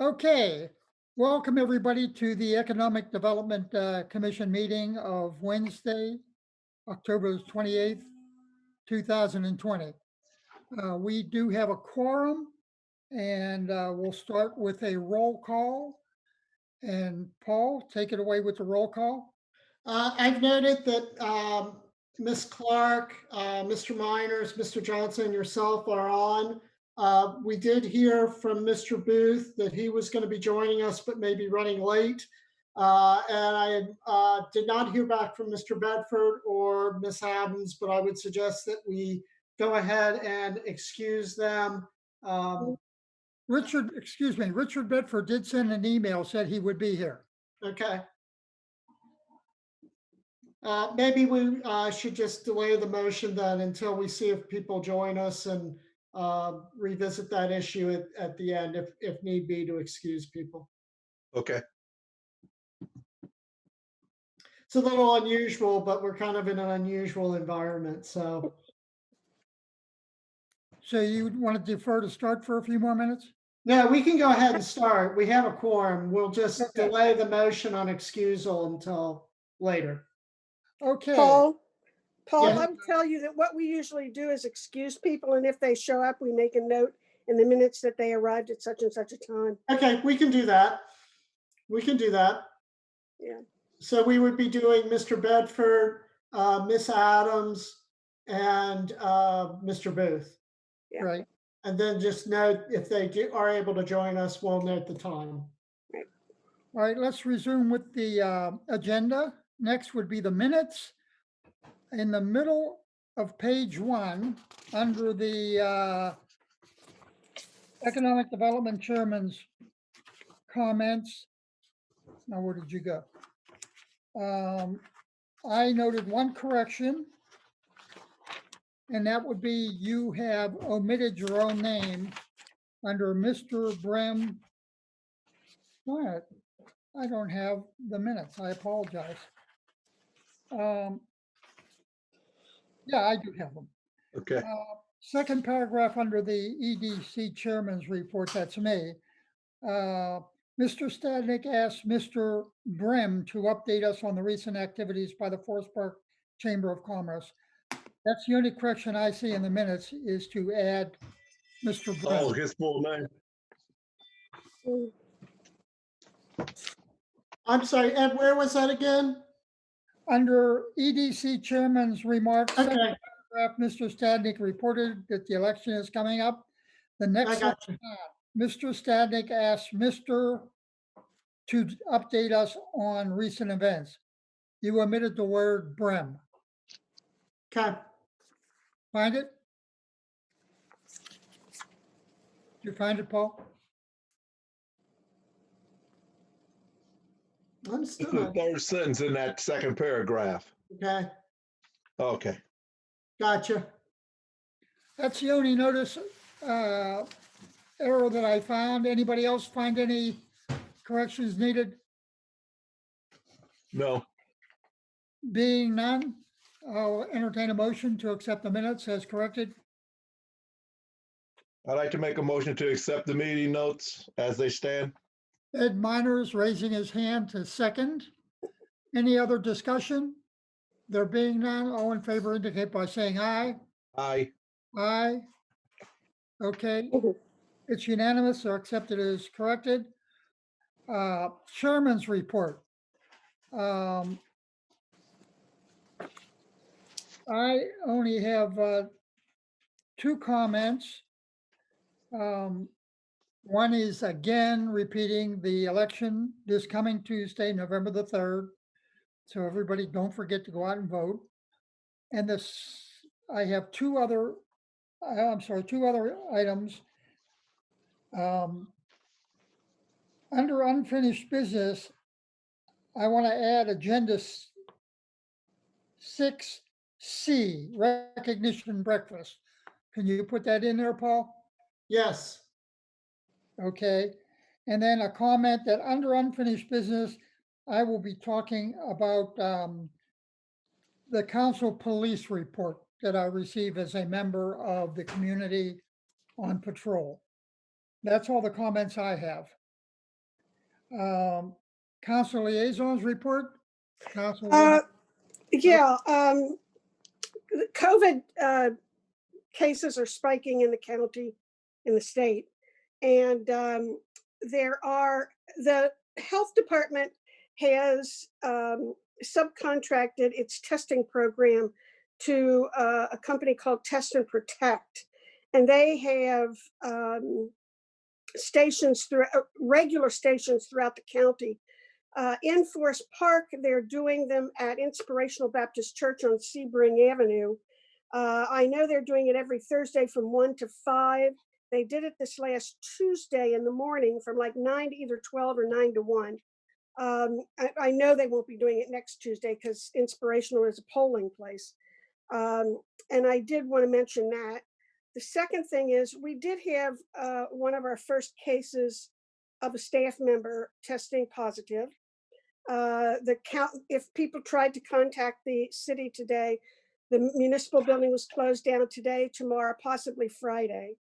Okay, welcome everybody to the Economic Development Commission meeting of Wednesday, October 28th, 2020. We do have a quorum and we'll start with a roll call. And Paul, take it away with the roll call. I've noted that Ms. Clark, Mr. Miners, Mr. Johnson, yourself are on. We did hear from Mr. Booth that he was going to be joining us, but maybe running late. And I did not hear back from Mr. Bedford or Ms. Adams, but I would suggest that we go ahead and excuse them. Richard Bedford did send an email, said he would be here. Okay. Maybe we should just delay the motion then until we see if people join us and revisit that issue at the end if need be to excuse people. Okay. It's a little unusual, but we're kind of in an unusual environment. So you want to defer to start for a few more minutes? no, we can go ahead and start. We have a quorum. We'll just Okay. delay the motion on excusal until later. Okay. Paul, Yes. I'll tell you that what we usually do is excuse people, and if they show up, we make a note in the minutes that they arrived at such and such a time. Okay, we can do that. We can do that. Yeah. So we would be doing Mr. Bedford, Miss Adams, and Mr. Booth. Yeah. Right. And then just note if they are able to join us, we'll note the time. All right, let's resume with the agenda. Next would be the minutes. In the middle of page 1, under the Economic Development Chairman's comments. Now, where did you go? I noted one correction, and that would be you have omitted your own name under Mr. Brem. What? I don't have the minutes. I apologize. Yeah, I do have them. Okay. Second paragraph under the EDC Chairman's report, that's me. Mr. Stadnick asked Mr. Brem to update us on the recent activities by the Forest Park Chamber of Commerce. That's the only correction I see in the minutes, is to add Mr. Oh, Brem. his full name. I'm sorry, Ed, where was that again? Under EDC Chairman's remarks, second Okay, paragraph, Mr. Stadnick reported that the election is coming up. The I next got line, you. Mr. Stadnick asked Mr. to update us on recent events. You omitted the word Brem. Okay, Find it? Did you find it, Paul? I'm It's still the not. third sentence in that second paragraph. Okay, Okay. gotcha. That's the only notice error that I found. Anybody else find any corrections needed? No. Being none, I'll entertain a motion to accept the minutes as corrected. I'd like to make a motion to accept the meeting notes as they stand. Ed Miners raising his hand to second. Any other discussion? There being none, all in favor indicate by saying aye. Aye. Aye. Okay, it's unanimous or accepted as corrected. Chairman's report. I only have two comments. One is again repeating the election this coming Tuesday, November the 3rd. So everybody don't forget to go out and vote. And this, I have two other items. Under unfinished business, I want to add agenda 6C, recognition breakfast. Can you put that in there, Paul? Yes, Okay. And then a comment that under unfinished business, I will be talking about the council police report that I received as a member of the community on patrol. That's all the comments I have. Council liaisons report? Council, Yeah, the COVID cases are spiking in the county, in the state. And the health department has subcontracted its testing program to a company called Test and Protect. And they have regular stations throughout the county. In Forest Park, they're doing them at Inspirational Baptist Church on Sebring Avenue. I know they're doing it every Thursday from 1 to 5. They did it this last Tuesday in the morning from like 9 to either 12 or 9 to 1. I know they won't be doing it next Tuesday because Inspirational is a polling place. And I did want to mention that. The second thing is we did have one of our first cases of a staff member testing positive. If people tried to contact the city today, the municipal building was closed down today, tomorrow, possibly Friday.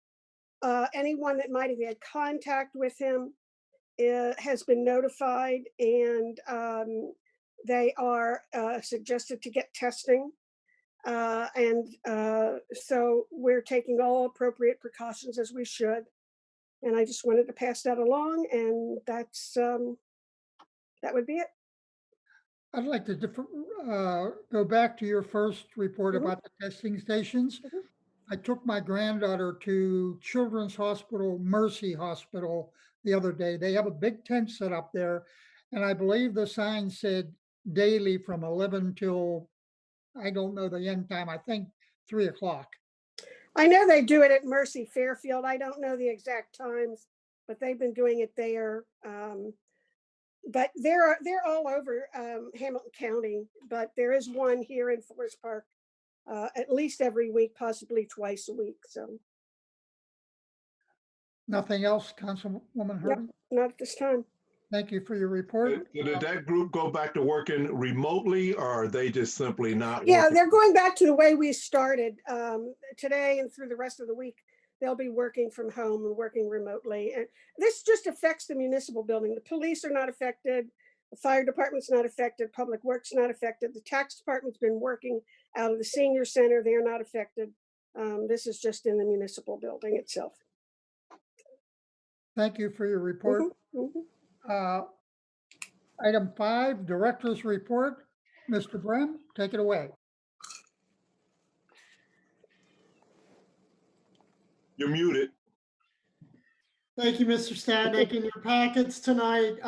Anyone that might have had contact with him has been notified, and they are suggested to get testing. So we're taking all appropriate precautions as we should. And I just wanted to pass that along, and that would be it. I'd like to go back to your first report Mhm. about the testing stations. Mhm. I took my granddaughter to Children's Hospital, Mercy Hospital, the other day. They have a big tent set up there, and I believe the sign said daily from 11 till, I don't know the end time, I think 3 o'clock. I know they do it at Mercy Fairfield. I don't know the exact times, but they've been doing it there. But they're all over Hamilton County, but there is one here in Forest Park at least every week, possibly twice a week. So Nothing else, Councilwoman yep, Herbie? not at this time. Thank you for your report. Did that group go back to working remotely, or are they just simply not Yeah, working? they're going back to the way we started today and through the rest of the week. They'll be working from home and working remotely. And this just affects the municipal building. The police are not affected. The fire department's not affected. Public works not affected. The tax department's been working out of the senior center. They're not affected. This is just in the municipal building itself. Thank you for your report. Mhm, mhm. Uh, Item 5, Director's Report. Mr. Brem, take it away. You're muted. Thank you, Mr. Stanek. In your packets tonight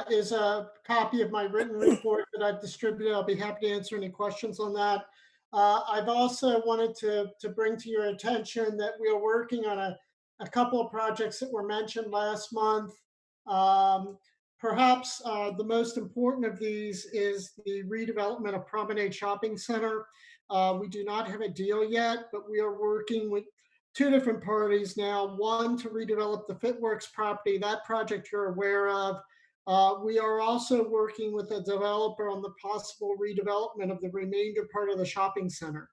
is a copy of my written report that I've distributed. I'll be happy to answer any questions on that. I've also wanted to bring to your attention that we are working on a couple of projects that were mentioned last month. Perhaps the most important of these is the redevelopment of Promenade Shopping Center. We do not have a deal yet, but we are working with two different parties now. One to redevelop the Fitworks property, that project you're aware of. We are also working with a developer on the possible redevelopment of the remainder part of the shopping center.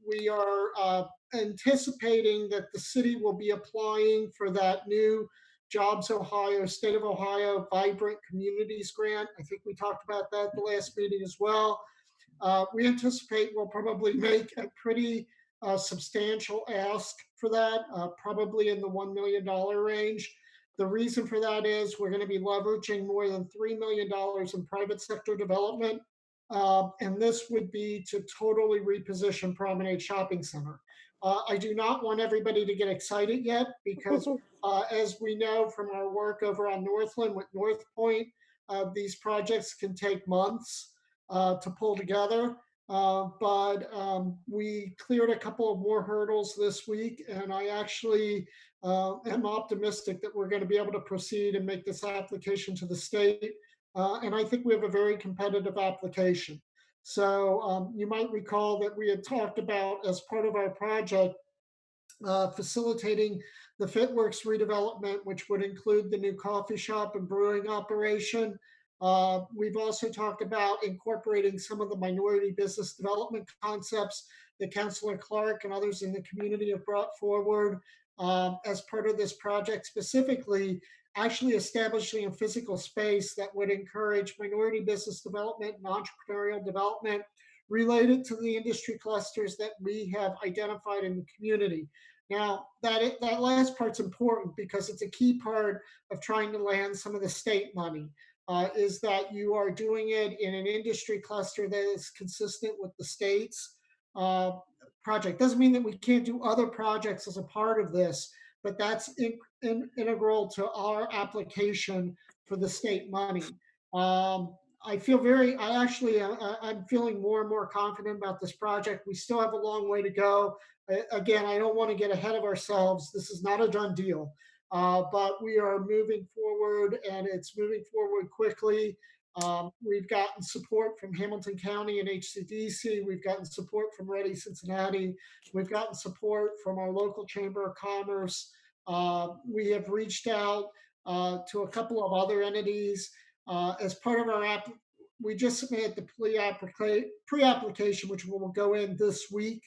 We are anticipating that the city will be applying for that new Jobs Ohio, State of Ohio Vibrant Communities Grant. I think we talked about that at the last meeting as well. We anticipate we'll probably make a pretty substantial ask for that, probably in the $1 million range. The reason for that is we're going to be leveraging more than $3 million in private sector development. And this would be to totally reposition Promenade Shopping Center. I do not want everybody to get excited yet because as we know from our work over on Northland with North Point, these projects can take months to pull together. But we cleared a couple of more hurdles this week, and I actually am optimistic that we're going to be able to proceed and make this application to the state. And I think we have a very competitive application. So you might recall that we had talked about, as part of our project, facilitating the Fitworks redevelopment, which would include the new coffee shop and brewing operation. We've also talked about incorporating some of the minority business development concepts that Councilor Clark and others in the community have brought forward as part of this project, specifically actually establishing a physical space that would encourage minority business development and entrepreneurial development related to the industry clusters that we have identified in the community. Now, that last part's important because it's a key part of trying to land some of the state money, is that you are doing it in an industry cluster that is consistent with the state's project. Doesn't mean that we can't do other projects as a part of this, but that's integral to our application for the state money. I'm feeling more and more confident about this project. We still have a long way to go. Again, I don't want to get ahead of ourselves. This is not a done deal, but we are moving forward and it's moving forward quickly. We've gotten support from Hamilton County and HCDC. We've gotten support from Ready Cincinnati. We've gotten support from our local Chamber of Commerce. We have reached out to a couple of other entities. As part of our app, we just submitted the pre-application, which will go in this week.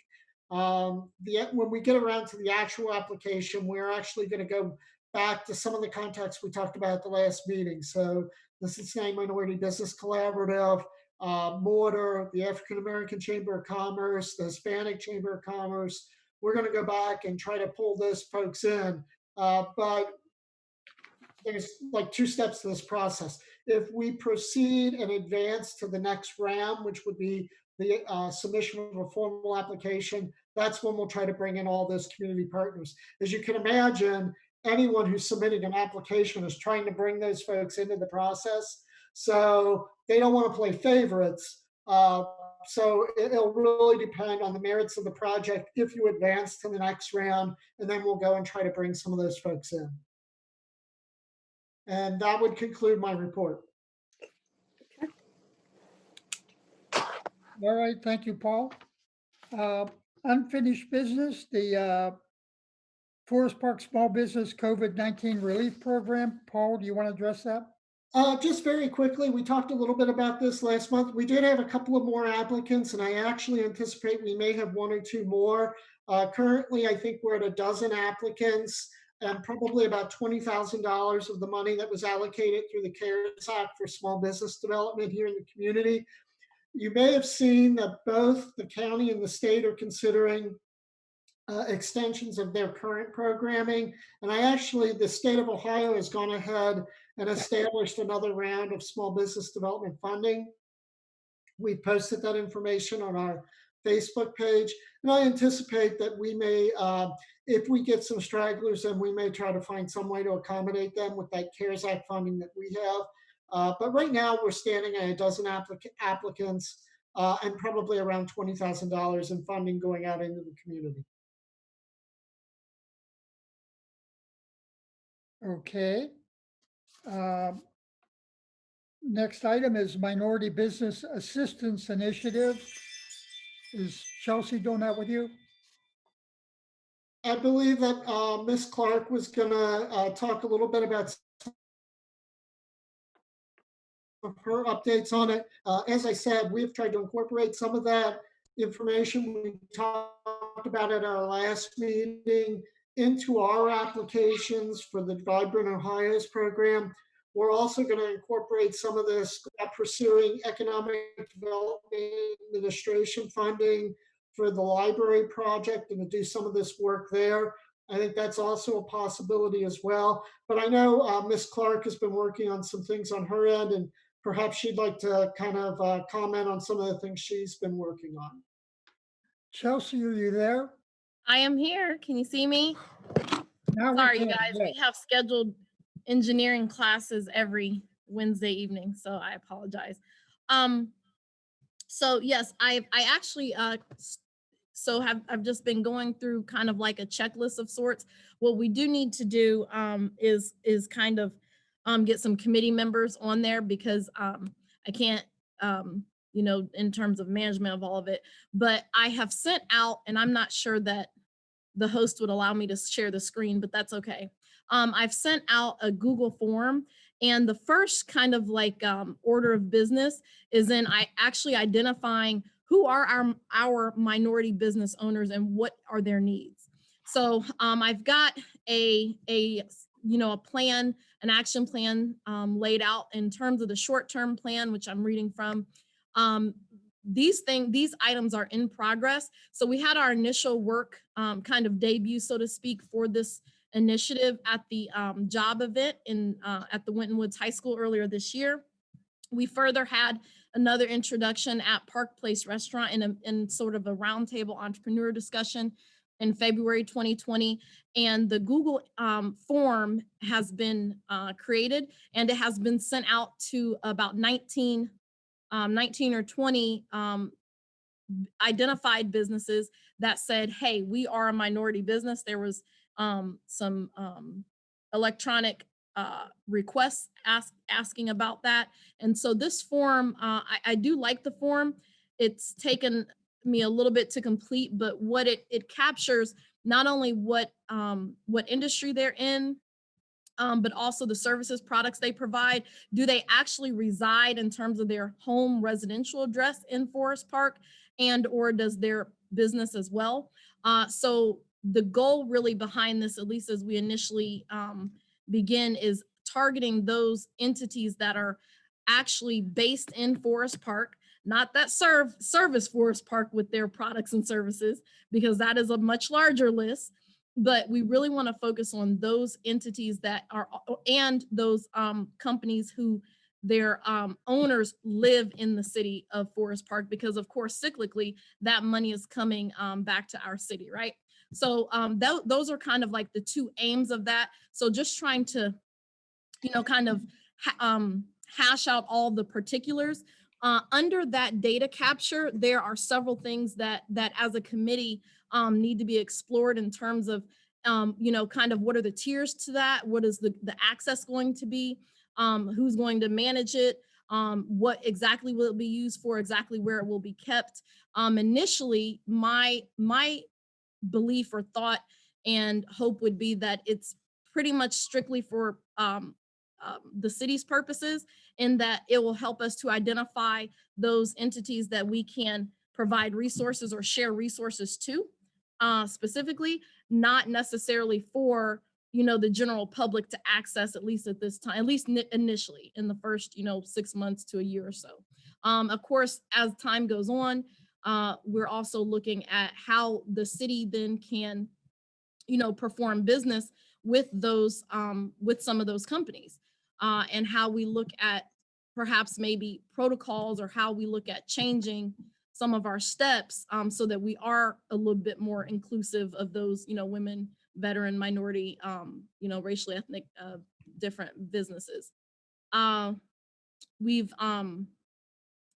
When we get around to the actual application, we're actually going to go back to some of the contacts we talked about at the last meeting. So the Cincinnati Minority Business Collaborative, Mortar, the African American Chamber of Commerce, the Hispanic Chamber of Commerce. We're going to go back and try to pull those folks in. But there's like 2 steps to this process. If we proceed and advance to the next round, which would be the submission of a formal application, that's when we'll try to bring in all those community partners. As you can imagine, anyone who's submitting an application is trying to bring those folks into the process. So they don't want to play favorites. So it'll really depend on the merits of the project if you advance to the next round, and then we'll go and try to bring some of those folks in. And that would conclude my report. All right, thank you, Paul. Unfinished business, the Forest Park Small Business COVID-19 Relief Program. Paul, do you want to address that? Just very quickly, we talked a little bit about this last month. We did have a couple of more applicants, and I actually anticipate we may have 1 or 2 more. Currently, I think we're at a dozen applicants, and probably about $20,000 of the money that was allocated through the CARES Act for small business development here in the community. You may have seen that both the county and the state are considering extensions of their current programming. And the state of Ohio has gone ahead and established another round of small business development funding. We posted that information on our Facebook page. And I anticipate that we may, if we get some stragglers, then we may try to find some way to accommodate them with that CARES Act funding that we have. But right now we're standing at a dozen applicants and probably around $20,000 in funding going out into the community. Okay. Next item is Minority Business Assistance Initiative. Is Chelsea doing that with you? I believe that Ms. Clark was going to talk a little bit about her updates on it. As I said, we've tried to incorporate some of that information we talked about at our last meeting into our applications for the Vibrant Ohio's program. We're also going to incorporate some of this pursuing economic development administration funding for the library project and to do some of this work there. I think that's also a possibility as well. But I know Ms. Clark has been working on some things on her end, and perhaps she'd like to kind of comment on some of the things she's been working on. Chelsea, are you there? I am here. Can you see me? Now we Sorry, can, guys. yes. We have scheduled engineering classes every Wednesday evening, so I apologize. So yes, I've just been going through kind of like a checklist of sorts. What we do need to do is kind of get some committee members on there because I can't in terms of management of all of it, but I have sent out, and I'm not sure that the host would allow me to share the screen, but that's okay. I've sent out a Google form, and the first kind of like order of business is in actually identifying who are our minority business owners and what are their needs. So I've got a plan, an action plan laid out in terms of the short-term plan, which I'm reading from. These items are in progress. So we had our initial work kind of debut, so to speak, for this initiative at the job event at the Winton Woods High School earlier this year. We further had another introduction at Park Place Restaurant in sort of a roundtable entrepreneur discussion in February 2020. And the Google form has been created, and it has been sent out to about 19 or 20 identified businesses that said, hey, we are a minority business. There was some electronic requests asking about that. And so this form, I do like the form. It's taken me a little bit to complete, but what it captures not only what industry they're in, but also the services, products they provide. Do they actually reside in terms of their home residential address in Forest Park, and or does their business as well? So the goal really behind this, at least as we initially begin, is targeting those entities that are actually based in Forest Park, not that service Forest Park with their products and services, because that is a much larger list. But we really want to focus on those entities that are, and those companies who their owners live in the city of Forest Park, because of course, cyclically, that money is coming back to our city, right? So those are kind of like the two aims of that. So just trying to, kind of hash out all the particulars. Under that data capture, there are several things that as a committee need to be explored in terms of, kind of what are the tiers to that? What is the access going to be? Who's going to manage it? What exactly will it be used for? Exactly where it will be kept? Initially, my belief or thought and hope would be that it's pretty much strictly for the city's purposes, in that it will help us to identify those entities that we can provide resources or share resources to, specifically, not necessarily for the general public to access, at least at this time, at least initially in the first 6 months to a year or so. Of course, as time goes on, we're also looking at how the city then can perform business with those with some of those companies, and how we look at perhaps maybe protocols, or how we look at changing some of our steps, so that we are a little bit more inclusive of those women, veteran, minority, racially, ethnic, different businesses. We've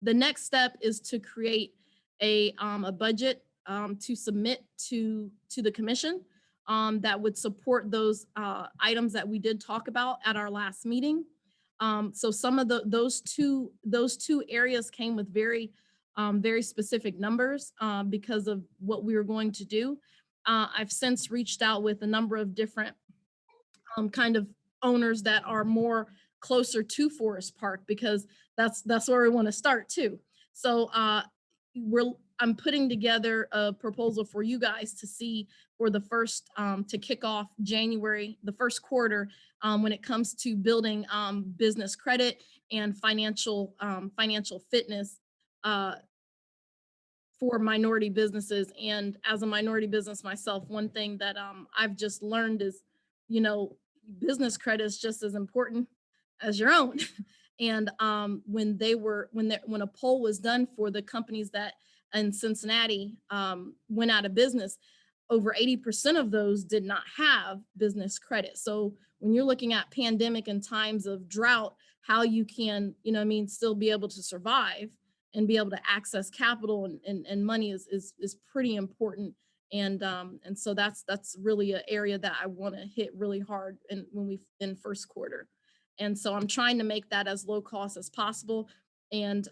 the next step is to create a budget to submit to the commission that would support those items that we did talk about at our last meeting. So some of those two areas came with very specific numbers because of what we were going to do. I've since reached out with a number of different kind of owners that are more closer to Forest Park, because that's where we want to start too. So I'm putting together a proposal for you guys to see for the first to kick off January, the first quarter, when it comes to building business credit and financial fitness for minority businesses. And as a minority business myself, one thing that I've just learned is, business credit is just as important as your own. And when a poll was done for the companies that in Cincinnati went out of business, over 80% of those did not have business credit. So when you're looking at pandemic and times of drought, how you can, still be able to survive and be able to access capital and money is pretty important. And so that's really an area that I want to hit really hard in first quarter. And so I'm trying to make that as low cost as possible. And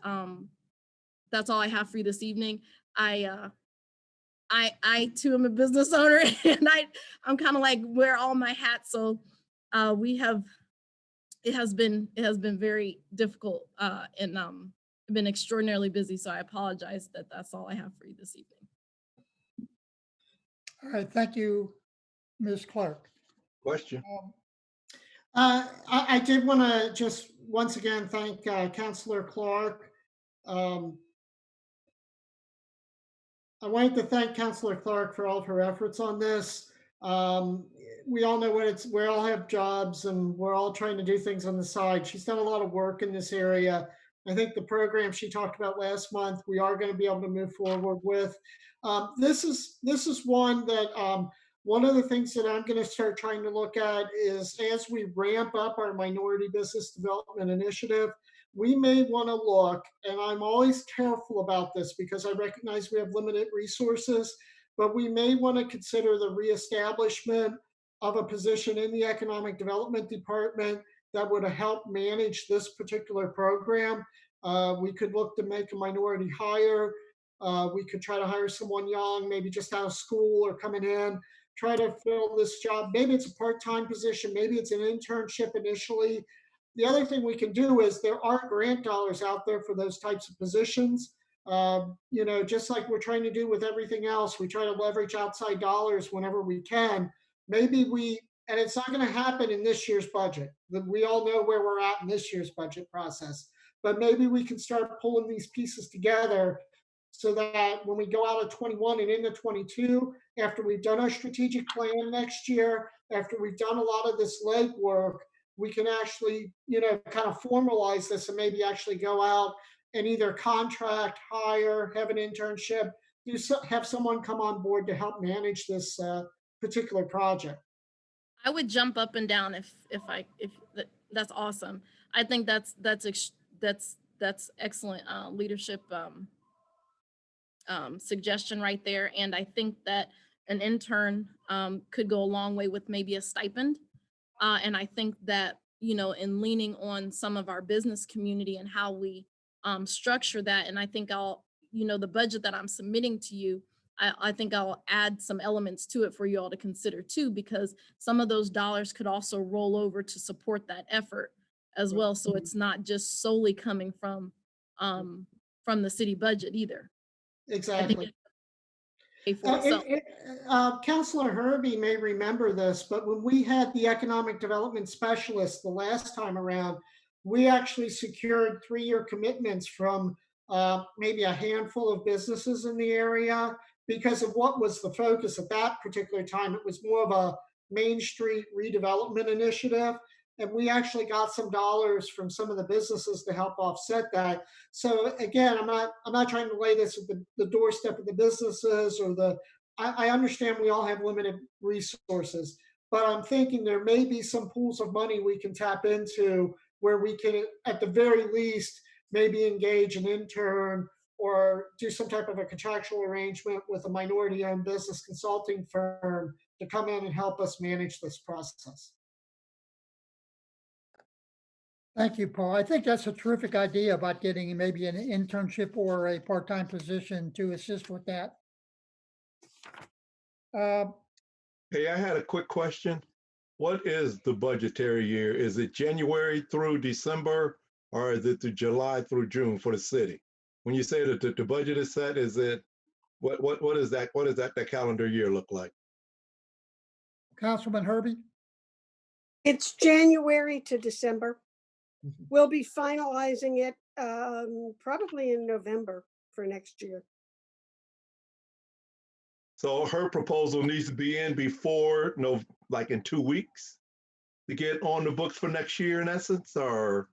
that's all I have for you this evening. I too am a business owner, and I'm kind of like wear all my hats. So it has been very difficult, and been extraordinarily busy, so I apologize that that's all I have for you this evening. All right, thank you, Ms. Clark. Question? I did want to just once again thank Councilor Clark. I wanted to thank Councilor Clark for all of her efforts on this. We all know we all have jobs and we're all trying to do things on the side. She's done a lot of work in this area. I think the program she talked about last month, we are going to be able to move forward with. This is one that one of the things that I'm going to start trying to look at is as we ramp up our minority business development initiative, we may want to look, and I'm always careful about this because I recognize we have limited resources, but we may want to consider the reestablishment of a position in the Economic Development Department that would help manage this particular program. We could look to make a minority hire. We could try to hire someone young, maybe just out of school or coming in, try to fill this job. Maybe it's a part-time position, maybe it's an internship initially. The other thing we can do is there are grant dollars out there for those types of positions. Just like we're trying to do with everything else, we try to leverage outside dollars whenever we can. And it's not going to happen in this year's budget. We all know where we're at in this year's budget process, but maybe we can start pulling these pieces together so that when we go out of 21 and into 22, after we've done our strategic plan next year, after we've done a lot of this legwork, we can actually, kind of formalize this and maybe actually go out and either contract, hire, have an internship, have someone come on board to help manage this particular project. I would jump up and down if that's awesome. I think that's excellent leadership suggestion right there. And I think that an intern could go a long way with maybe a stipend. And I think that, in leaning on some of our business community and how we structure that, and I think the budget that I'm submitting to you, I think I'll add some elements to it for you all to consider too, because some of those dollars could also roll over to support that effort as well. So it's not just solely coming from the city budget either. Exactly. For Councilor Herbie may remember this, but when we had the economic development specialist the last time around, we actually secured 3-year commitments from maybe a handful of businesses in the area because of what was the focus at that particular time. It was more of a Main Street redevelopment initiative. And we actually got some dollars from some of the businesses to help offset that. So again, I'm not trying to lay this at the doorstep of the businesses I understand we all have limited resources, but I'm thinking there may be some pools of money we can tap into where we can, at the very least, maybe engage an intern or do some type of a contractual arrangement with a minority-owned business consulting firm to come in and help us manage this process. Thank you, Paul. I think that's a terrific idea about getting maybe an internship or a part-time position to assist with that. Hey, I had a quick question. What is the budgetary year? Is it January through December, or is it July through June for the city? When you say that the budget is set, is it what is that? What does that calendar year look like? Councilman Herbie? It's January to December. Mhm. We'll be finalizing it probably in November for next year. So her proposal needs to be in before, like in 2 weeks to get on the books for next year in essence, or?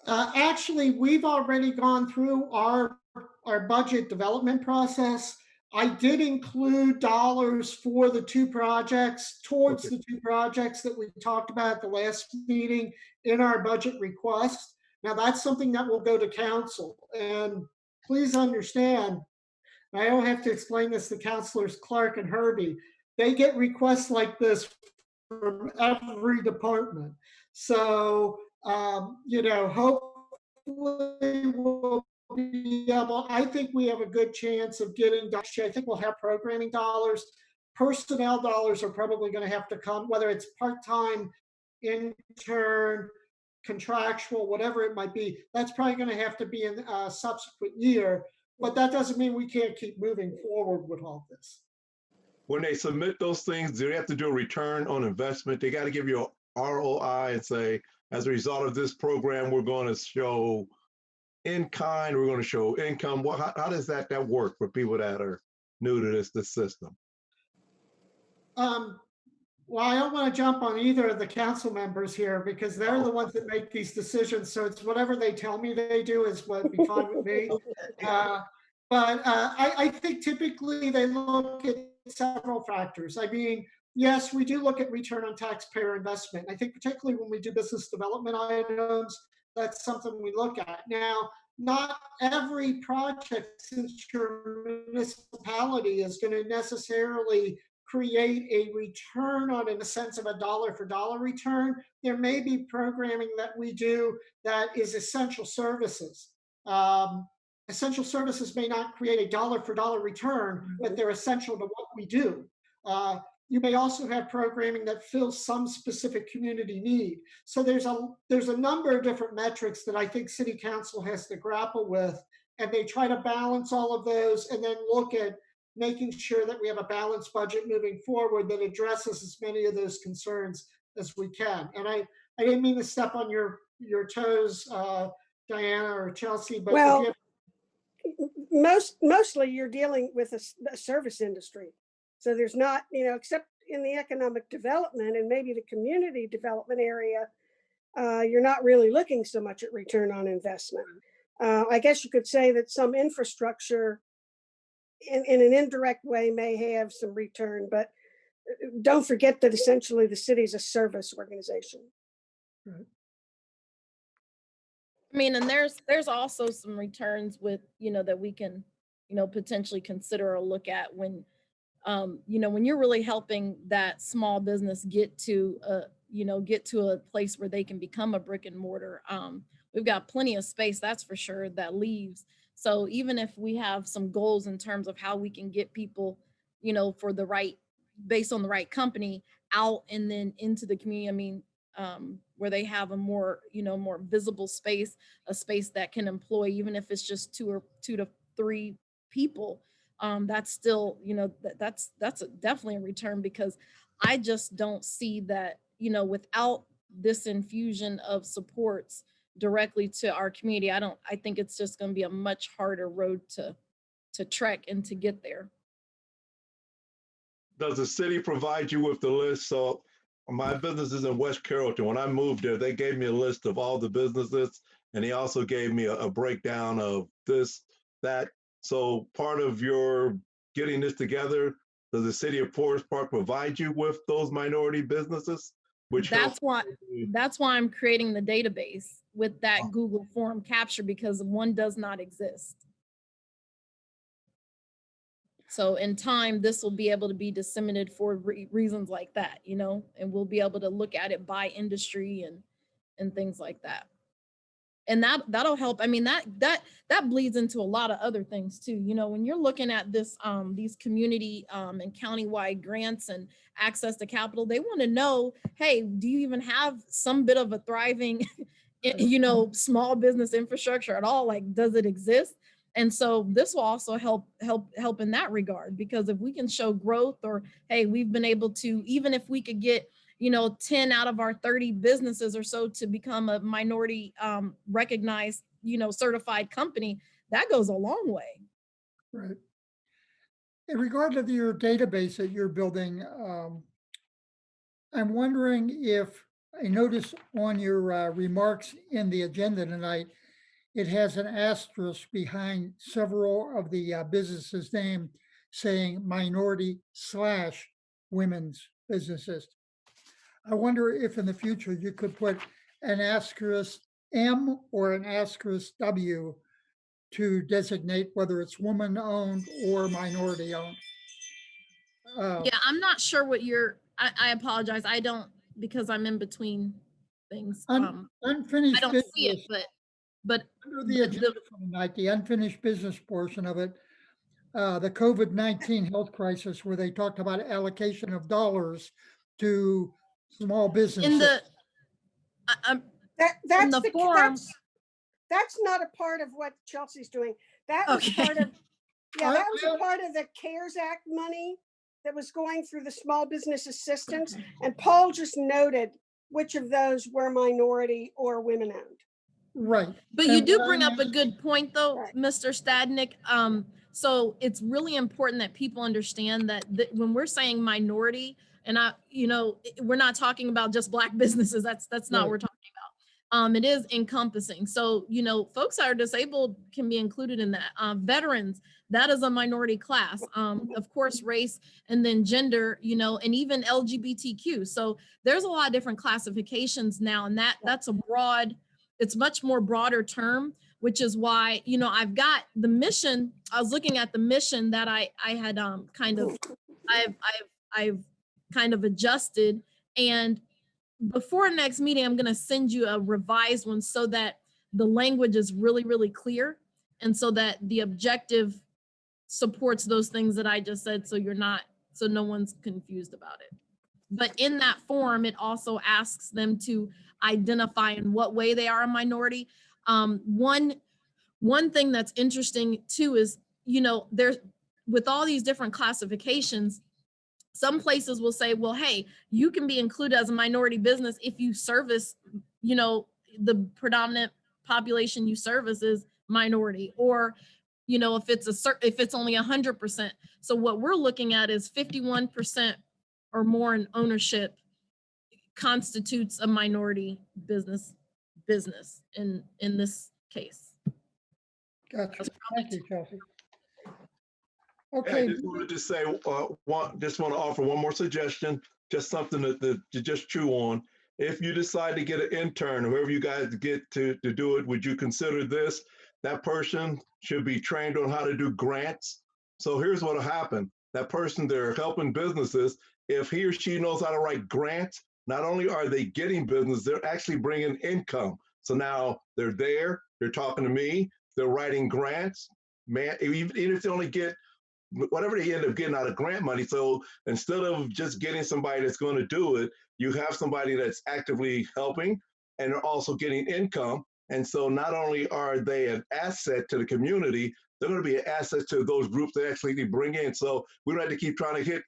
Actually, we've already gone through our budget development process. I did include dollars for the 2 projects, towards Okay. the 2 projects that we talked about at the last meeting in our budget request. Now, that's something that will go to council. And please understand, I don't have to explain this to Councilors Clark and Herbie. They get requests like this from every department. So, hopefully we'll be able, I think we have a good chance of getting, I think we'll have programming dollars. Personnel dollars are probably going to have to come, whether it's part-time, intern, contractual, whatever it might be, that's probably going to have to be in a subsequent year. But that doesn't mean we can't keep moving forward with all this. When they submit those things, do they have to do a return on investment? They got to give you a ROI and say, as a result of this program, we're going to show in kind, we're going to show income. How does that work for people that are new to this system? Well, I don't want to jump on either of the council members here because they're the ones that make these decisions. So it's whatever they tell me they do is what be fine with me. But I think typically they look at several factors. I mean, yes, we do look at return on taxpayer investment. I think particularly when we do business development items, that's something we look at. Now, not every project, since your municipality is going to necessarily create a return on, in the sense of a dollar for dollar return. There may be programming that we do that is essential services. Essential services may not create a dollar for dollar return, but they're essential to what we do. You may also have programming that fills some specific community need. So there's a number of different metrics that I think City Council has to grapple with, and they try to balance all of those and then look at making sure that we have a balanced budget moving forward that addresses as many of those concerns as we can. And I didn't mean to step on your toes, Diana or Chelsea, but Well, mostly you're dealing with a service industry. So there's not, except in the economic development and maybe the community development area, you're not really looking so much at return on investment. I guess you could say that some infrastructure in an indirect way may have some return, but don't forget that essentially the city's a service organization. Right. I mean, and there's also some returns with, that we can, potentially consider or look at when, when you're really helping that small business get to a place where they can become a brick and mortar. We've got plenty of space, that's for sure, that leaves. So even if we have some goals in terms of how we can get people, based on the right company out and then into the community, I mean, where they have a more, more visible space, a space that can employ, even if it's just two to three people, that's still, that's definitely a return, because I just don't see that, without this infusion of supports directly to our community, I think it's just going to be a much harder road to trek and to get there. Does the city provide you with the list? So my business is in West Carrollton. When I moved there, they gave me a list of all the businesses, and they also gave me a breakdown of this, that. So part of your getting this together, does the city of Forest Park provide you with those minority businesses? That's why I'm creating the database with that Google form capture, because one does not exist. So in time, this will be able to be disseminated for reasons like that, and we'll be able to look at it by industry and things like that. And that'll help. I mean, that bleeds into a lot of other things too. When you're looking at this, these community and countywide grants and access to capital, they want to know, hey, do you even have some bit of a thriving, small business infrastructure at all? Like, does it exist? And so this will also help in that regard, because if we can show growth, or, hey, we've been able to, even if we could get 10 out of our 30 businesses or so to become a minority recognized, certified company, that goes a long way. Right. In regard to your database that you're building, I'm wondering if, I noticed on your remarks in the agenda tonight, it has an asterisk behind several of the businesses' name saying minority/women's businesses. I wonder if in the future you could put an asterisk M or an asterisk W to designate whether it's woman-owned or minority-owned. Yeah, I'm not sure what I apologize. I don't, because I'm in between things. Unfinished I don't business. see it, but Under the agenda for tonight, the unfinished business portion of it, the COVID-19 health crisis, where they talked about allocation of dollars to small businesses. That's the the, form. that's not a part of what Chelsea's doing. That was Okay. part of, yeah, that was I- a part of the CARES Act money that was going through the small business assistance. And Paul just noted which of those were minority or women owned. Right. But you And do what bring I'm up a good point though, Right. Mr. Stadnick. So it's really important that people understand that when we're saying minority, and we're not talking about just Black businesses. That's not what Right. we're talking about. It is encompassing. So, folks that are disabled can be included in that. Veterans, that is a minority class. Of course, race, and then gender, and even LGBTQ. So there's a lot of different classifications now, and that's a broad, it's much more broader term, which is why, I've got the mission. I was looking at the mission that I had I've kind of adjusted, and before next meeting, I'm going to send you a revised one so that the language is really, really clear, and so that the objective supports those things that I just said, so no one's confused about it. But in that form, it also asks them to identify in what way they are a minority. One thing that's interesting too is, there's, with all these different classifications, some places will say, well, hey, you can be included as a minority business if you service, the predominant population you service is minority, or, if it's only 100%. So what we're looking at is 51% or more in ownership constitutes a minority business in this case. Gotcha. That's Thank you, Chelsea. I Okay, just wanted to say, just want to offer one more suggestion, just something to just chew on. If you decide to get an intern, whoever you guys get to do it, would you consider this? That person should be trained on how to do grants. So here's what'll happen. That person, they're helping businesses. If he or she knows how to write grants, not only are they getting business, they're actually bringing income. So now they're there, they're talking to me, they're writing grants. Man, even if they only get whatever they end up getting out of grant money. So instead of just getting somebody that's going to do it, you have somebody that's actively helping, and they're also getting income. And so not only are they an asset to the community, they're going to be an asset to those groups that actually bring in. So we don't have to keep trying to hit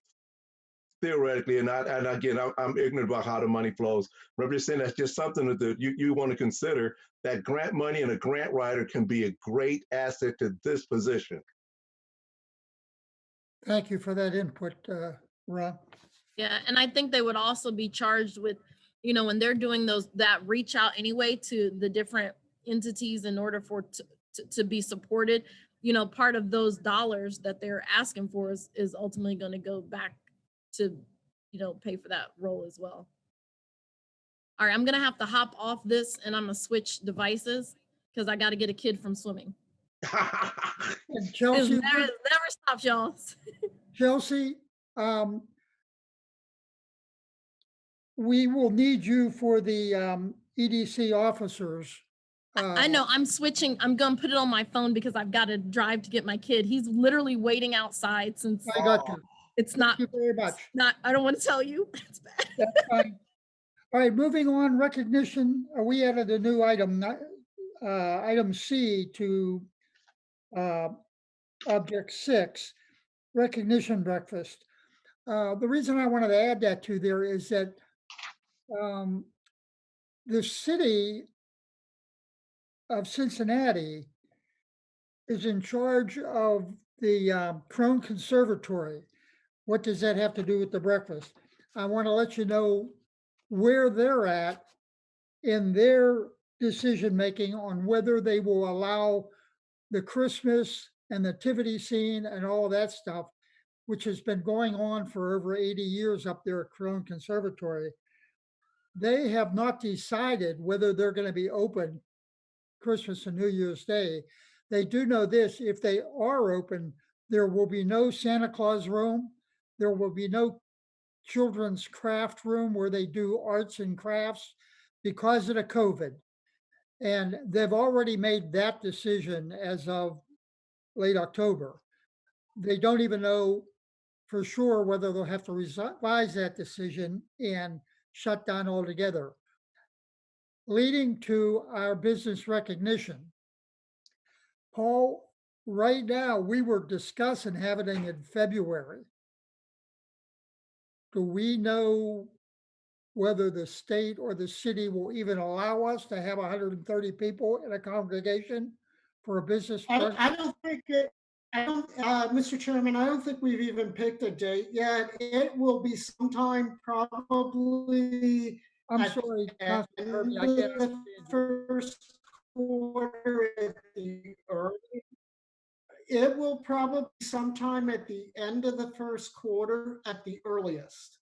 theoretically, and again, I'm ignorant about how the money flows. But I'm just saying that's just something that you want to consider, that grant money and a grant writer can be a great asset to this position. thank you for that input, Ron. Yeah, and I think they would also be charged with, when they're doing that reach out anyway to the different entities in order for to be supported, part of those dollars that they're asking for is ultimately going to go back to, pay for that role as well. All right, I'm going to have to hop off this, and I'm going to switch devices because I got to get a kid from swimming. And It Chelsea, never stops, y'all. Chelsea, we will need you for the EDC officers. I know, I'm switching. I'm going to put it on my phone because I've got to drive to get my kid. He's literally waiting outside since I got you. it's not, Thank you very much. I don't want to tell you. It's bad. That's fine. All right, moving on, recognition. We added a new item, item C to object 6, recognition breakfast. The reason I wanted to add that to there is that the city of Cincinnati is in charge of the Crone Conservatory. What does that have to do with the breakfast? I want to let you know where they're at in their decision-making on whether they will allow the Christmas and nativity scene and all of that stuff, which has been going on for over 80 years up there at Crone Conservatory. They have not decided whether they're going to be open Christmas and New Year's Day. They do know this: if they are open, there will be no Santa Claus room. There will be no children's craft room where they do arts and crafts because of the COVID. And they've already made that decision as of late October. They don't even know for sure whether they'll have to revise that decision and shut down altogether. leading to our business recognition. Paul, right now, we were discussing having it in February. Do we know whether the state or the city will even allow us to have 130 people in a congregation for a business? I don't think Mr. Chairman, I don't think we've even picked a date yet. It will be sometime probably I'm at sorry, the Councilman end Herbie, I of can't the understand you. first quarter at the early. It will probably be sometime at the end of the first quarter at the earliest.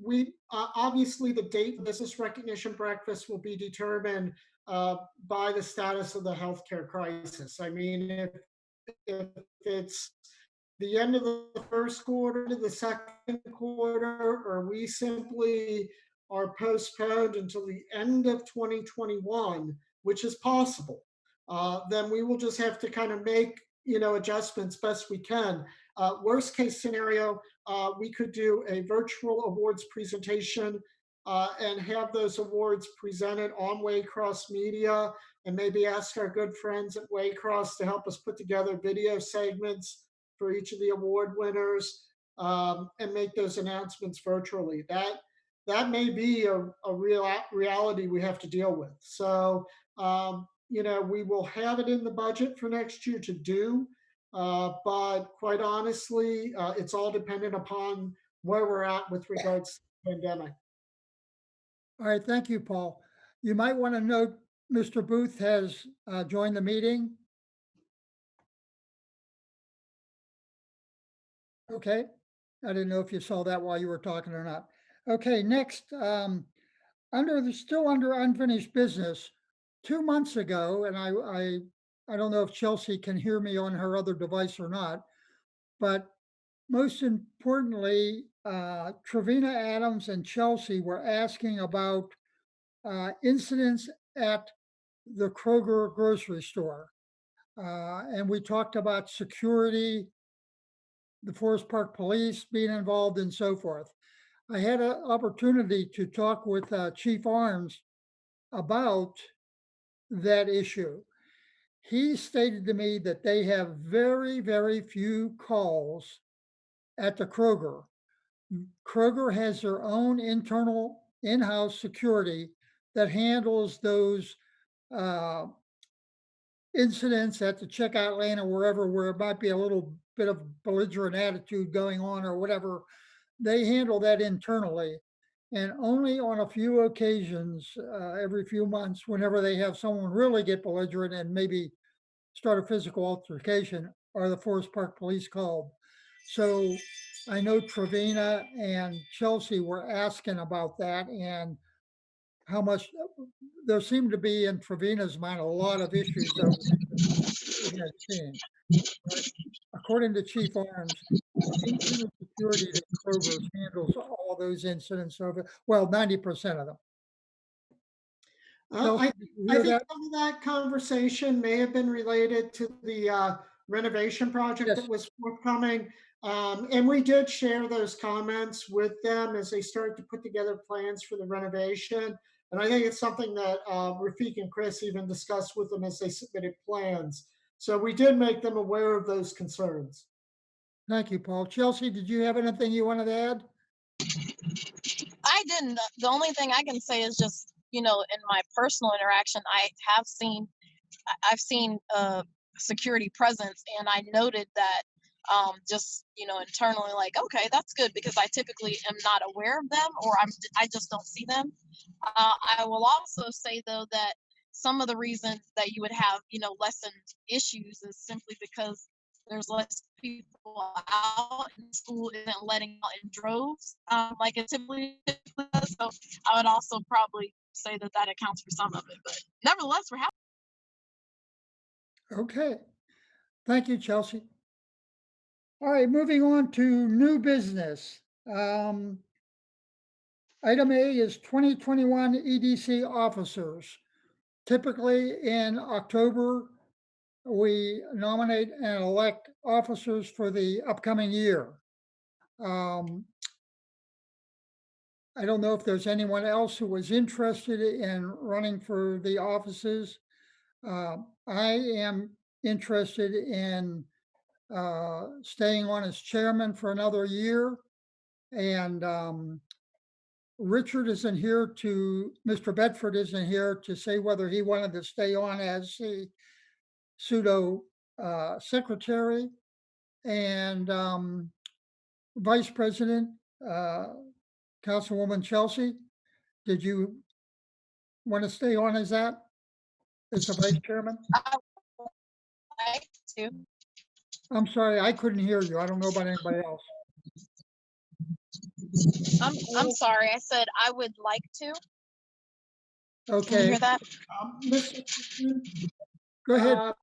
We obviously the date of business recognition breakfast will be determined by the status of the healthcare crisis. I mean, if it's the end of the first quarter to the second quarter, or we simply are postponed until the end of 2021, which is possible, then we will just have to kind of make adjustments best we can. Worst case scenario, we could do a virtual awards presentation and have those awards presented on Waycross Media, and maybe ask our good friends at Waycross to help us put together video segments for each of the award winners, and make those announcements virtually. That may be a real reality we have to deal with. So we will have it in the budget for next year to do, but quite honestly, it's all dependent upon where we're at with regards to the pandemic. All right, thank you, Paul. You might want to note, Mr. Booth has joined the meeting. Okay, I didn't know if you saw that while you were talking or not. Okay, next, still under unfinished business, 2 months ago, and I don't know if Chelsea can hear me on her other device or not, but most importantly, Trevina Adams and Chelsea were asking about incidents at the Kroger grocery store. And we talked about security, the Forest Park Police being involved and so forth. I had an opportunity to talk with Chief Arms about that issue. He stated to me that they have very, very few calls at the Kroger. Kroger has their own internal in-house security that handles those incidents at the checkout lane or wherever, where it might be a little bit of belligerent attitude going on or whatever. They handle that internally. And only on a few occasions, every few months, whenever they have someone really get belligerent and maybe start a physical altercation, are the Forest Park Police called. So I know Trevina and Chelsea were asking about that and how much there seemed to be in Trevina's mind a lot of issues over we had seen. But according to Chief Arms, internal security at Kroger's handles all those incidents over, well, 90% of them. Chelsea, I did you I hear think that? some of that conversation may have been related to the renovation project Yes. that was forthcoming. And we did share those comments with them as they started to put together plans for the renovation. And I think it's something that Rafik and Chris even discussed with them as they submitted plans. So we did make them aware of those concerns. Thank you, Paul. Chelsea, did you have anything you wanted to add? I didn't. The only thing I can say is just, in my personal interaction, I've seen security presence, and I noted that just internally, like, okay, that's good, because I typically am not aware of them, or I just don't see them. I will also say, though, that some of the reasons that you would have lessened issues is simply because there's less people out, and school isn't letting out in droves like it typically does. So I would also probably say that accounts for some of it, but nevertheless, we're happy. Okay. Thank you, Chelsea. All right, moving on to new business. Item A is 2021 EDC officers. Typically in October, we nominate and elect officers for the upcoming year. I don't know if there's anyone else who was interested in running for the offices. I am interested in staying on as chairman for another year. And Richard isn't here to, Mr. Bedford isn't here to say whether he wanted to stay on as the pseudo secretary. And Vice President, Councilwoman Chelsea, did you want to stay on as that? As the vice chairman? Like to. I'm sorry, I couldn't hear you. I don't know about anybody else. I'm sorry. I said I would like to. Can you Okay, hear that? Mr. go ahead.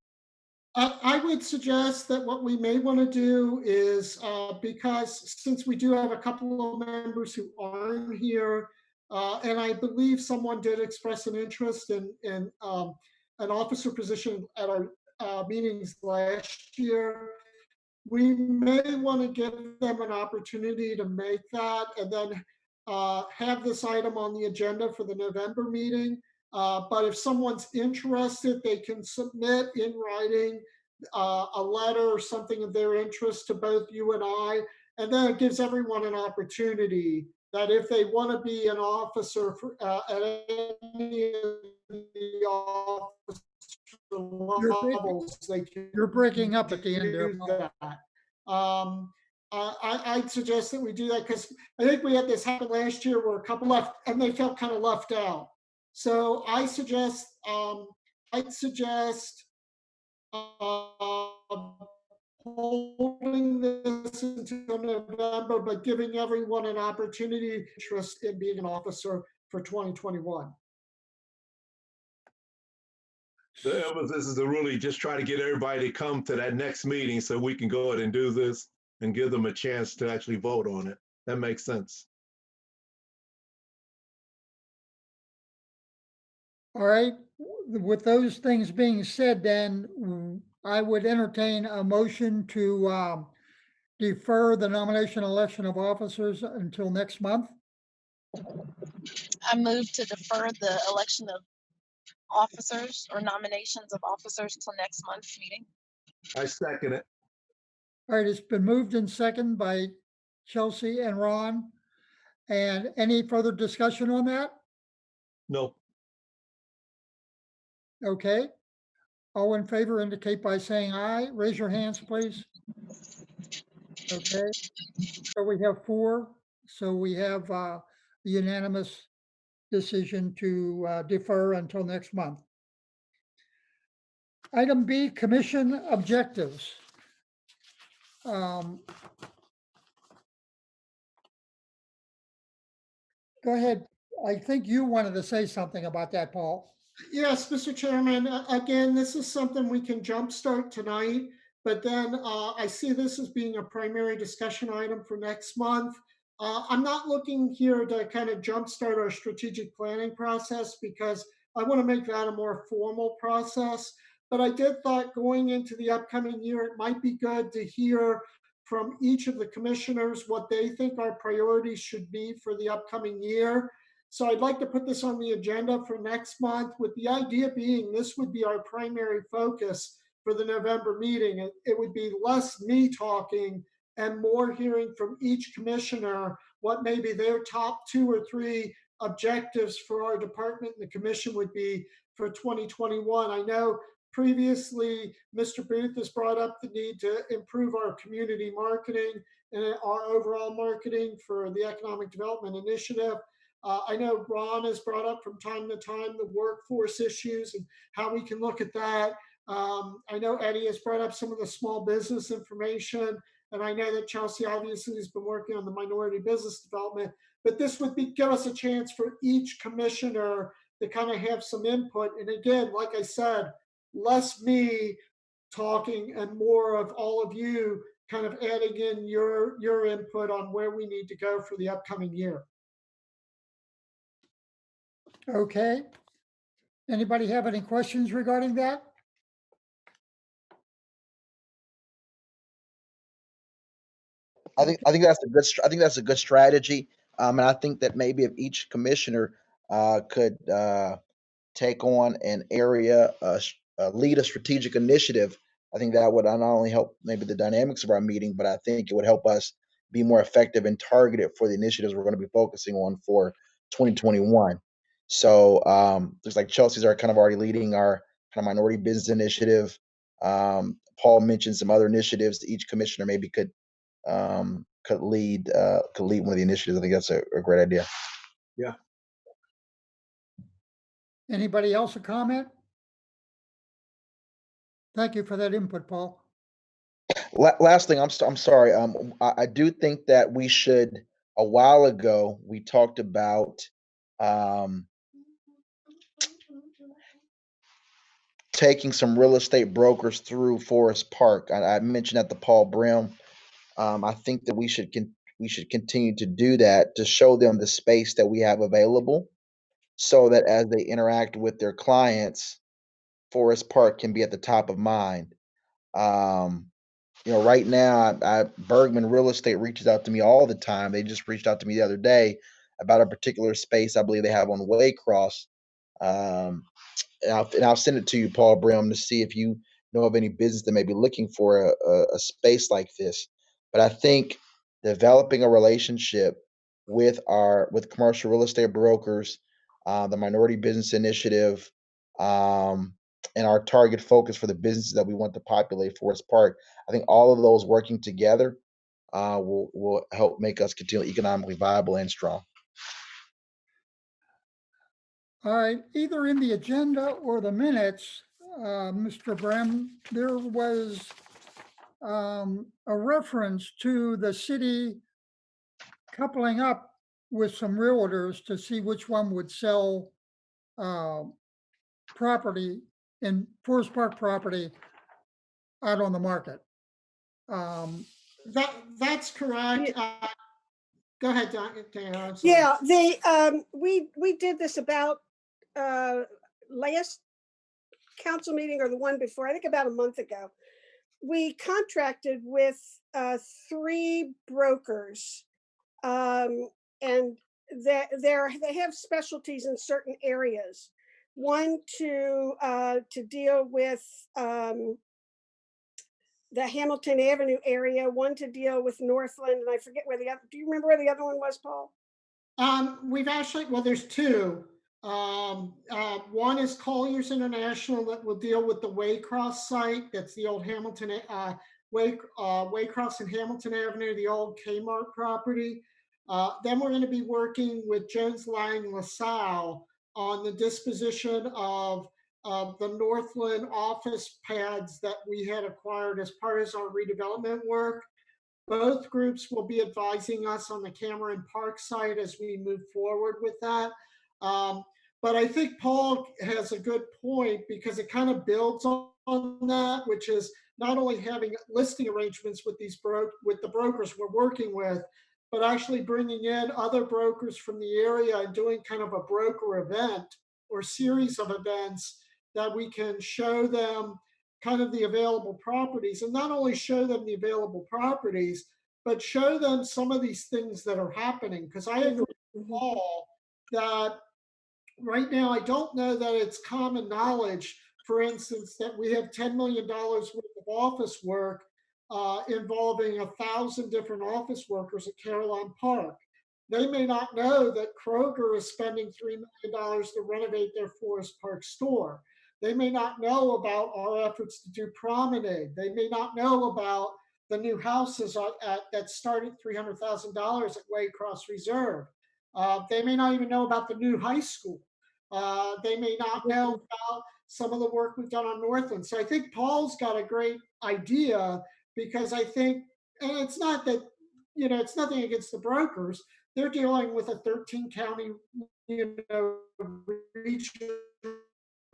I would suggest that what we may want to do is, because since we do have a couple of members who aren't here, and I believe someone did express an interest in an officer position at our meetings last year, we may want to give them an opportunity to make that and then have this item on the agenda for the November meeting. But if someone's interested, they can submit in writing a letter or something of their interest to both you and I. And then it gives everyone an opportunity that if they want to be an officer for, at any of the officer levels, they can You're breaking up at the end there, do Paul. that. I'd suggest that we do that because I think we had this happen last year where a couple left and they felt kind of left out. So I suggest, I'd suggest holding this until November, but giving everyone an opportunity interest in being an officer for 2021. The emphasis is to really just try to get everybody to come to that next meeting so we can go ahead and do this and give them a chance to actually vote on it. That makes sense. All right, with those things being said, then I would entertain a motion to defer the nomination election of officers until next month. I move to defer the election of officers or nominations of officers till next month's meeting. I second it. All right, it's been moved and seconded by Chelsea and Ron. And any further discussion on that? No. Okay. All in favor indicate by saying aye. Raise your hands, please. Okay. So we have 4. So we have the unanimous decision to defer until next month. Item B, commission objectives. Go ahead. I think you wanted to say something about that, Paul. Yes, Mr. Chairman, again, this is something we can jumpstart tonight, but then I see this as being a primary discussion item for next month. I'm not looking here to kind of jumpstart our strategic planning process because I want to make that a more formal process. But I did thought going into the upcoming year, it might be good to hear from each of the commissioners what they think our priorities should be for the upcoming year. So I'd like to put this on the agenda for next month with the idea being this would be our primary focus for the November meeting. It would be less me talking and more hearing from each commissioner what maybe their top 2 or 3 objectives for our department and the commission would be for 2021. I know previously Mr. Booth has brought up the need to improve our community marketing and our overall marketing for the Economic Development Initiative. I know Ron has brought up from time to time the workforce issues and how we can look at that. I know Eddie has brought up some of the small business information, and I know that Chelsea obviously has been working on the minority business development, but this would give us a chance for each commissioner to kind of have some input. And again, like I said, less me talking and more of all of you kind of adding in your input on where we need to go for the upcoming year. Okay. Anybody have any questions regarding that? I think that's a good strategy. And I think that maybe if each commissioner could take on an area, lead a strategic initiative, I think that would not only help maybe the dynamics of our meeting, but I think it would help us be more effective and targeted for the initiatives we're going to be focusing on for 2021. So looks like Chelsea's are kind of already leading our kind of minority business initiative. Paul mentioned some other initiatives that each commissioner maybe could lead one of the initiatives. I think that's a great idea. Yeah. Anybody else a comment? Thank you for that input, Paul. Last thing, I'm sorry. I do think that we should. A while ago, we talked about taking some real estate brokers through Forest Park. I mentioned at the Paul Brim. I think that we should continue to do that to show them the space that we have available, so that as they interact with their clients, Forest Park can be at the top of mind. Right now, Bergman Real Estate reaches out to me all the time. They just reached out to me the other day about a particular space I believe they have on Waycross. And I'll send it to you, Paul Brim, to see if you know of any business that may be looking for a space like this. But I think developing a relationship with commercial real estate brokers, the Minority Business Initiative, and our target focus for the businesses that we want to populate Forest Park, I think all of those working together will help make us continue economically viable and strong. All right, either in the agenda or the minutes, Mr. Brem, there was a reference to the city coupling up with some realtors to see which one would sell property in Forest Park property out on the market. That's correct. Go ahead, Diana. I'm sorry. Yeah, we did this about last council meeting or the one before, I think about a month ago. We contracted with 3 brokers, and they have specialties in certain areas. One to deal with the Hamilton Avenue area, one to deal with Northland, and I forget where the other. Do you remember where the other one was, Paul? We've actually, well, there's 2. One is Colliers International that will deal with the Waycross site. That's the old Hamilton, Waycross and Hamilton Avenue, the old Kmart property. Then we're going to be working with Jones Lang LaSalle on the disposition of the Northland office pads that we had acquired as part of our redevelopment work. Both groups will be advising us on the Cameron Park site as we move forward with that. But I think Paul has a good point, because it kind of builds on that, which is not only having listing arrangements with with the brokers we're working with, but actually bringing in other brokers from the area and doing kind of a broker event or series of events that we can show them kind of the available properties, and not only show them the available properties, but show them some of these things that are happening. Because I agree with Paul that right now, I don't know that it's common knowledge, for instance, that we have $10 million worth of office work involving 1,000 different office workers at Caroline Park. They may not know that Kroger is spending $3 million to renovate their Forest Park store. They may not know about our efforts to do Promenade. They may not know about the new houses that start at $300,000 at Waycross Reserve. They may not even know about the new high school. They may not know about some of the work we've done on Northland. So I think Paul's got a great idea, because I think, and it's not that, it's nothing against the brokers. They're dealing with a 13 county, regional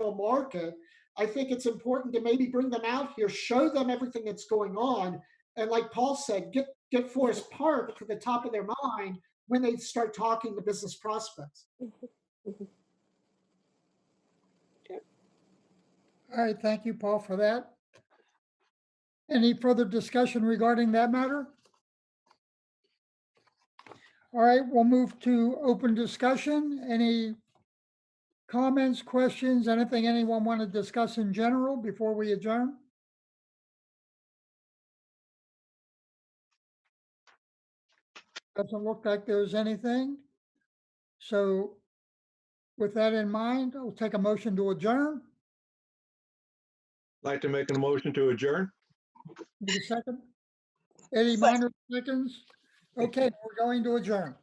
market. I think it's important to maybe bring them out here, show them everything that's going on. And like Paul said, get Forest Park to the top of their mind when they start talking to business prospects. All right, thank you, Paul, for that. Any further discussion regarding that matter? All right, we'll move to open discussion. Any comments, questions, anything anyone want to discuss in general before we adjourn? Doesn't look like there's anything. So with that in mind, I'll take a motion to adjourn. Like to make a motion to adjourn? Need a second? Eddie Minor seconds. Okay, we're going to adjourn.